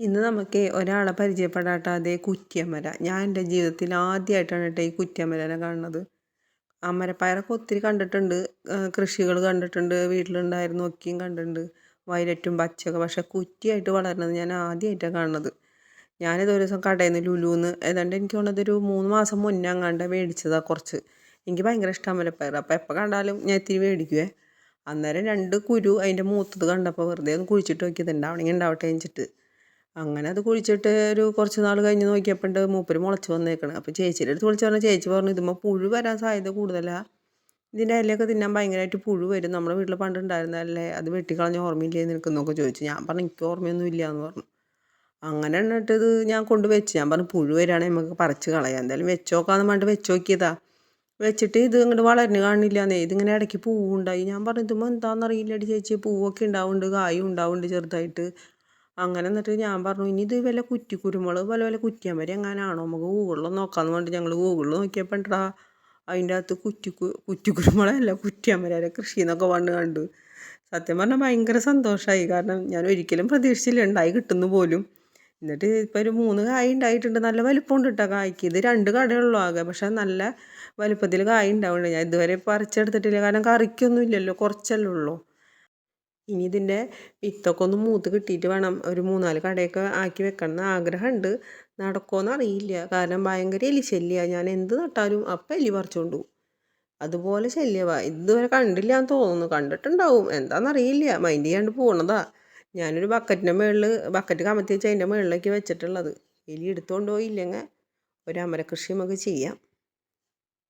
ഇന്ന് നമുക്ക് ഒരാളെ പരിചയപ്പെടാട്ടോ അതേ കുറ്റിയമര. ഞാൻ എൻ്റെ ജീവിതത്തിൽ ആദ്യമായിട്ടാണ് കേട്ടോ ഈ കുറ്റിയമരനെ കാണുന്നത്. അമരപ്പയറൊക്കെ ഒത്തിരി കണ്ടിട്ടുണ്ട്, കൃഷികൾ കണ്ടിട്ടുണ്ട്, വീട്ടിലുണ്ടായിരുന്നു ഒക്കെയും കണ്ടിട്ടുണ്ട്, വയലറ്റും പച്ചയൊക്കെ. പക്ഷേ കുറ്റിയായിട്ട് വളരുന്നത് ഞാൻ ആദ്യമായിട്ടാണ് കാണുന്നത്. ഞാനിത് ഒരു ദിവസം കടയിൽ നിന്ന് ലുലുന്ന് ഏതാണ്ട് എനിക്ക് തോന്നുന്നത് ഒരു 3 മാസം മുന്നേ അങ്ങാണ്ട് മേടിച്ചതാണ് കുറച്ച്. എനിക്ക് ഭയങ്കര ഇഷ്ടം അമരപ്പയർ. അപ്പോൾ എപ്പോൾ കണ്ടാലും ഞാൻ ഇത്തിരി മേടിക്കുവേ. അന്നേരം 2 കുരു അതിൻ്റെ മൂത്തത് കണ്ടപ്പോൾ വെറുതെ ഒന്ന് കുഴിച്ചിട്ട് നോക്കിയത്, ഉണ്ടാവണമെങ്കിൽ ഉണ്ടാവട്ടെ വെച്ചിട്ട്. അങ്ങനെ അത് കുഴിച്ചിട്ട് ഒരു കുറച്ച് നാൾ കഴിഞ്ഞ് നോക്കിയപ്പോൾ മൂപ്പര് മുളച്ച് വന്നേക്കണം. അപ്പോൾ ചേച്ചിയുടെ അടുത്ത് വിളിച്ച് പറഞ്ഞാൽ ചേച്ചി പറഞ്ഞു ഇതുമ്പോൾ പുഴു വരാൻ സാധ്യത കൂടുതലാണ്, ഇതിൻ്റെ ഇലയൊക്കെ തിന്നാൻ ഭയങ്കരമായിട്ട് പുഴു വരും, നമ്മുടെ വീട്ടിൽ പണ്ടുണ്ടായിരുന്നതല്ലേ, അത് വെട്ടിക്കളഞ്ഞ ഓർമ്മയില്ലേ നിനക്കെന്നൊക്കെ ചോദിച്ചു. ഞാൻ പറഞ്ഞു എനിക്ക് ഓർമ്മയൊന്നും ഇല്ല എന്ന് പറഞ്ഞു. അങ്ങനെ എന്നിട്ട് ഇത് ഞാൻ കൊണ്ട് വെച്ച്. ഞാൻ പറഞ്ഞു പുഴു വരികയാണെങ്കിൽ നമുക്ക് പറിച്ച് കളയാം, എന്തായാലും വെച്ച് നോക്കാമെന്ന് പറഞ്ഞിട്ട് വെച്ച് നോക്കിയതാ. വെച്ചിട്ട് ഇത് ഇങ്ങോട്ട് വളർന്ന് കാണില്ലാന്നേ, ഇതിങ്ങനെ ഇടയ്ക്ക് പൂവുണ്ടായി. ഞാൻ പറഞ്ഞു ഇതുമ്പോൾ എന്താണെന്നറിയില്ലടി ചേച്ചി, പൂവൊക്കെ ഉണ്ടാവുന്നുണ്ട്, കായും ഉണ്ടാവുന്നുണ്ട് ചെറുതായിട്ട്. അങ്ങനെ എന്നിട്ട് ഞാൻ പറഞ്ഞു ഇനി ഇത് വല്ല കുറ്റിക്കുരുമുളക് വല്ല കുറ്റിയമര എങ്ങാനാണോ, നമുക്ക് ഗൂഗിളിൽ നോക്കാമെന്ന് പറഞ്ഞിട്ട് ഞങ്ങൾ ഗൂഗിളിൽ നോക്കിയപ്പോൾ ഉണ്ടാ അതിൻ്റെ അകത്ത് കുറ്റിക്കുരുമുളകല്ല കുറ്റിയമര കൃഷി എന്നൊക്കെ കണ്ടു. സത്യം പറഞ്ഞാൽ ഭയങ്കര സന്തോഷമായി. കാരണം ഞാൻ ഒരിക്കലും പ്രതീക്ഷിച്ചില്ല ഉണ്ടായി കിട്ടുന്നു പോലും. എന്നിട്ട് ഇപ്പോൾ ഒരു 3 കായ് ഉണ്ടായിട്ടുണ്ട്. നല്ല വലിപ്പമുണ്ട് കേട്ടോ കായ്ക്ക്. ഇത് 2 കടയുള്ളൂ ആകെ, പക്ഷേ നല്ല വലിപ്പത്തിൽ കായ് ഉണ്ടാവുന്നുണ്ട്. ഞാൻ ഇതുവരെ പറിച്ചെടുത്തിട്ടില്ല, കാരണം കറിക്കൊന്നും ഇല്ലല്ലോ, കുറച്ചല്ലേ ഉള്ളൂ. ഇനി ഇതിൻ്റെ വിത്തൊക്കെ ഒന്ന് മൂത്ത് കിട്ടിയിട്ട് വേണം ഒരു 3-4 കടയൊക്കെ ആക്കി വെക്കണം എന്ന് ആഗ്രഹമുണ്ട്. നടക്കുമോയെന്ന് അറിയില്ല, കാരണം ഭയങ്കര എലി ശല്യമാണ്. ഞാൻ എന്ത് നട്ടാലും അപ്പം എലി പറിച്ചുകൊണ്ട് പോകും. അതുപോലെ ശല്യമാണ്. ഇതുവരെ കണ്ടില്ല എന്ന് തോന്നുന്നു, കണ്ടിട്ടുണ്ടാവും, എന്താണെന്നറിയില്ല, മൈൻഡ് ചെയ്യാണ്ട് പോകണതാ. ഞാനൊരു ബക്കറ്റ് കമത്തി വെച്ച് അതിൻ്റെ മുകളിലേക്ക് വെച്ചിട്ടുള്ളത്. എലി എടുത്തുകൊണ്ട് പോയില്ലെങ്കിൽ ഒരു അമരക്കൃഷി നമുക്ക് ചെയ്യാം.